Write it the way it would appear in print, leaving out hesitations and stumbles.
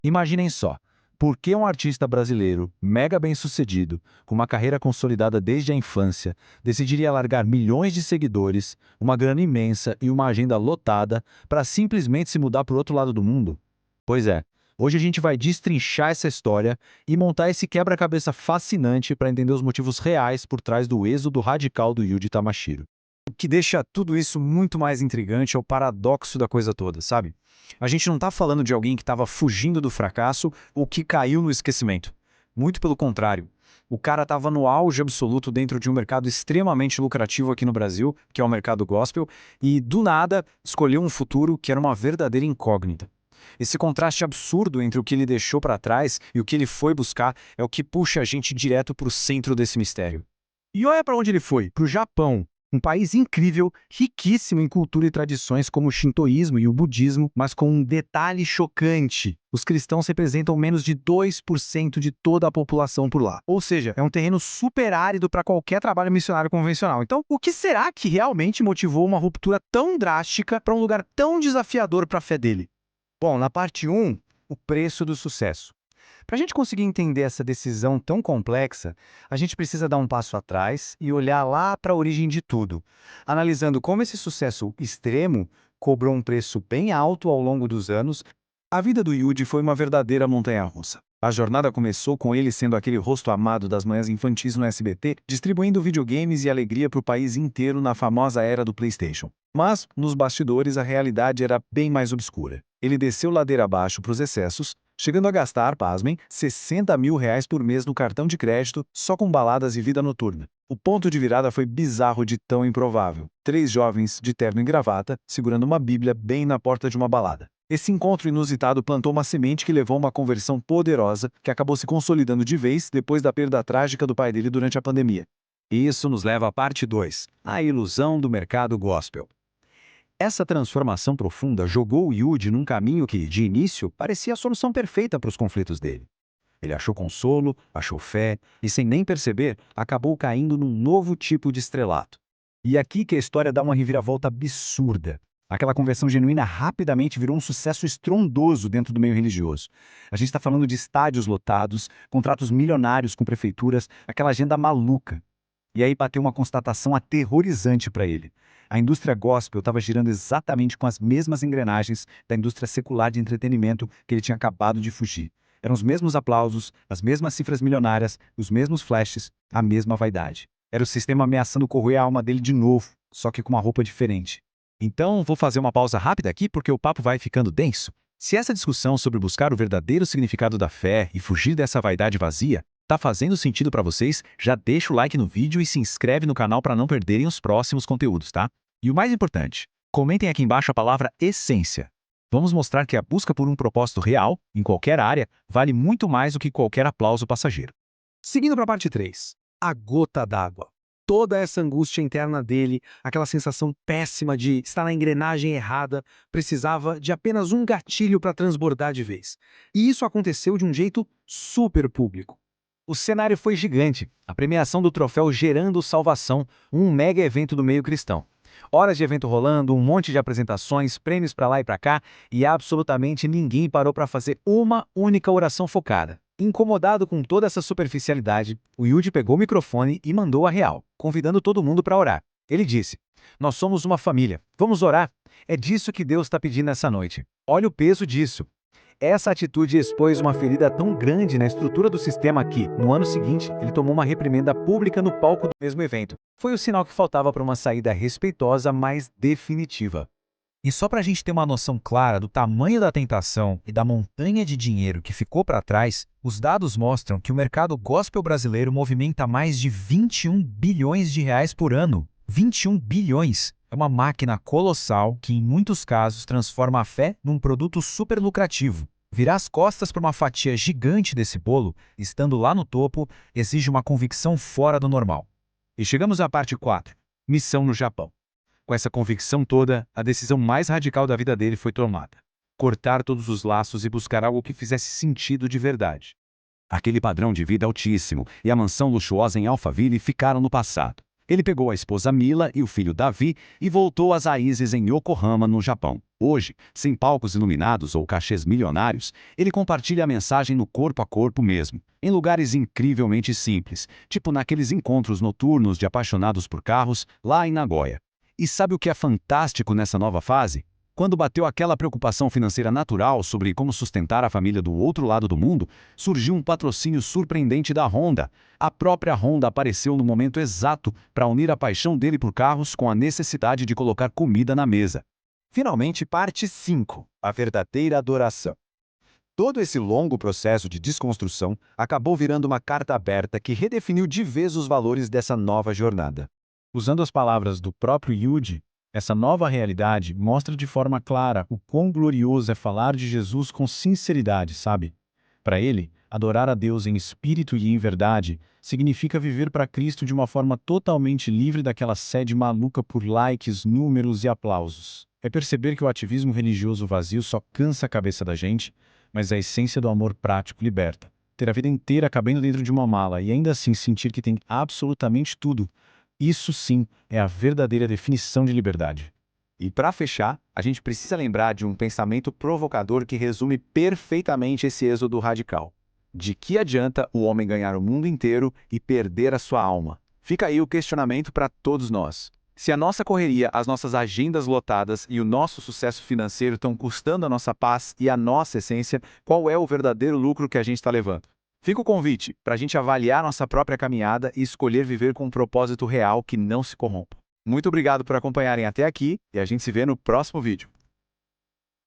Imaginem só, por que um artista brasileiro, mega bem-sucedido, com uma carreira consolidada desde a infância, decidiria largar milhões de seguidores, uma grana imensa e uma agenda lotada para simplesmente se mudar para o outro lado do mundo? Pois é, hoje a gente vai destrinchar essa história e montar esse quebra-cabeça fascinante para entender os motivos reais por trás do êxodo radical do Yuji Tamashiro. O que deixa tudo isso muito mais intrigante é o paradoxo da coisa toda, sabe? A gente não está falando de alguém que estava fugindo do fracasso ou que caiu no esquecimento. Muito pelo contrário. O cara estava no auge absoluto dentro de um mercado extremamente lucrativo aqui no Brasil, que é o mercado gospel, e do nada escolheu um futuro que era uma verdadeira incógnita. Esse contraste absurdo entre o que ele deixou para trás e o que ele foi buscar é o que puxa a gente direto para o centro desse mistério. E olha para onde ele foi, para o Japão. Um país incrível, riquíssimo em cultura e tradições como o shintoísmo e o budismo, mas com um detalhe chocante. Os cristãos representam menos de 2% de toda a população por lá. Ou seja, é um terreno super árido para qualquer trabalho missionário convencional. Então, o que será que realmente motivou uma ruptura tão drástica para um lugar tão desafiador para a fé dele? Bom, na parte 1, o preço do sucesso. Para a gente conseguir entender essa decisão tão complexa, a gente precisa dar um passo atrás e olhar lá para a origem de tudo, analisando como esse sucesso extremo cobrou um preço bem alto ao longo dos anos. A vida do Yuji foi uma verdadeira montanha-russa. A jornada começou com ele sendo aquele rosto amado das manhãs infantis no SBT, distribuindo videogames e alegria para o país inteiro na famosa era do PlayStation. Mas, nos bastidores, a realidade era bem mais obscura. Ele desceu ladeira abaixo para os excessos, chegando a gastar, pasmem, R$ 60 mil por mês no cartão de crédito só com baladas e vida noturna. O ponto de virada foi bizarro de tão improvável. 3 jovens, de terno e gravata, segurando uma bíblia bem na porta de uma balada. Esse encontro inusitado plantou uma semente que levou a uma conversão poderosa que acabou se consolidando de vez depois da perda trágica do pai dele durante a pandemia. Isso nos leva à parte 2, a ilusão do mercado gospel. Essa transformação profunda jogou o Yuji num caminho que, de início, parecia a solução perfeita para os conflitos dele. Ele achou consolo, achou fé e, sem nem perceber, acabou caindo num novo tipo de estrelato. E aqui que a história dá uma reviravolta absurda. Aquela conversão genuína rapidamente virou um sucesso estrondoso dentro do meio religioso. A gente está falando de estádios lotados, contratos milionários com prefeituras, aquela agenda maluca. E aí bateu uma constatação aterrorizante para ele. A indústria gospel estava girando exatamente com as mesmas engrenagens da indústria secular de entretenimento que ele tinha acabado de fugir. Eram os mesmos aplausos, as mesmas cifras milionárias, os mesmos flashes, a mesma vaidade. Era o sistema ameaçando corroer a alma dele de novo, só que com uma roupa diferente. Então, vou fazer uma pausa rápida aqui porque o papo vai ficando denso. Se essa discussão sobre buscar o verdadeiro significado da fé e fugir dessa vaidade vazia tá fazendo sentido para vocês, já deixa o like no vídeo e se inscreve no canal para não perderem os próximos conteúdos, tá? E o mais importante, comentem aqui embaixo a palavra essência. Vamos mostrar que a busca por um propósito real, em qualquer área, vale muito mais do que qualquer aplauso passageiro. Seguindo para a parte 3, a gota d'água. Toda essa angústia interna dele, aquela sensação péssima de estar na engrenagem errada, precisava de apenas um gatilho para transbordar de vez. E isso aconteceu de um jeito super público. O cenário foi gigante, a premiação do troféu Gerando Salvação, um mega evento do meio cristão. Horas de evento rolando, um monte de apresentações, prêmios para lá e para cá, e absolutamente ninguém parou para fazer uma única oração focada. Incomodado com toda essa superficialidade, o Yuji pegou o microfone e mandou a real, convidando todo mundo para orar. Ele disse: "Nós somos uma família, vamos orar? É disso que Deus está pedindo essa noite. Olha o peso disso." Essa atitude expôs uma ferida tão grande na estrutura do sistema que, no ano seguinte, ele tomou uma reprimenda pública no palco do mesmo evento. Foi o sinal que faltava para uma saída respeitosa, mas definitiva. E só para a gente ter uma noção clara do tamanho da tentação e da montanha de dinheiro que ficou para trás, os dados mostram que o mercado gospel brasileiro movimenta mais de 21 bilhões de reais por ano. 21 bilhões! É uma máquina colossal que, em muitos casos, transforma a fé num produto super lucrativo. Virar as costas para uma fatia gigante desse bolo, estando lá no topo, exige uma convicção fora do normal. E chegamos à parte 4, missão no Japão. Com essa convicção toda, a decisão mais radical da vida dele foi tomada. Cortar todos os laços e buscar algo que fizesse sentido de verdade. Aquele padrão de vida altíssimo e a mansão luxuosa em Alphaville ficaram no passado. Ele pegou a esposa Mila e o filho Davi e voltou às raízes em Yokohama, no Japão. Hoje, sem palcos iluminados ou cachês milionários, ele compartilha a mensagem no corpo a corpo mesmo, em lugares incrivelmente simples, tipo naqueles encontros noturnos de apaixonados por carros lá em Nagoya. E sabe o que é fantástico nessa nova fase? Quando bateu aquela preocupação financeira natural sobre como sustentar a família do outro lado do mundo, surgiu um patrocínio surpreendente da Honda. A própria Honda apareceu no momento exato para unir a paixão dele por carros com a necessidade de colocar comida na mesa. Finalmente, parte 5. A verdadeira adoração. Todo esse longo processo de desconstrução acabou virando uma carta aberta que redefiniu de vez os valores dessa nova jornada. Usando as palavras do próprio Yuji, essa nova realidade mostra de forma clara o quão glorioso é falar de Jesus com sinceridade, sabe? Para ele, adorar a Deus em espírito e em verdade significa viver para Cristo de uma forma totalmente livre daquela sede maluca por likes, números e aplausos. É perceber que o ativismo religioso vazio só cansa a cabeça da gente, mas a essência do amor prático liberta. Ter a vida inteira cabendo dentro de uma mala e ainda assim sentir que tem absolutamente tudo, isso sim é a verdadeira definição de liberdade. E para fechar, a gente precisa lembrar de um pensamento provocador que resume perfeitamente esse êxodo radical. De que adianta o homem ganhar o mundo inteiro e perder a sua alma? Fica aí o questionamento para todos nós. Se a nossa correria, as nossas agendas lotadas e o nosso sucesso financeiro estão custando a nossa paz e a nossa essência, qual é o verdadeiro lucro que a gente está levando? Fica o convite para a gente avaliar nossa própria caminhada e escolher viver com um propósito real que não se corrompa. Muito obrigado por acompanharem até aqui e a gente se vê no próximo vídeo.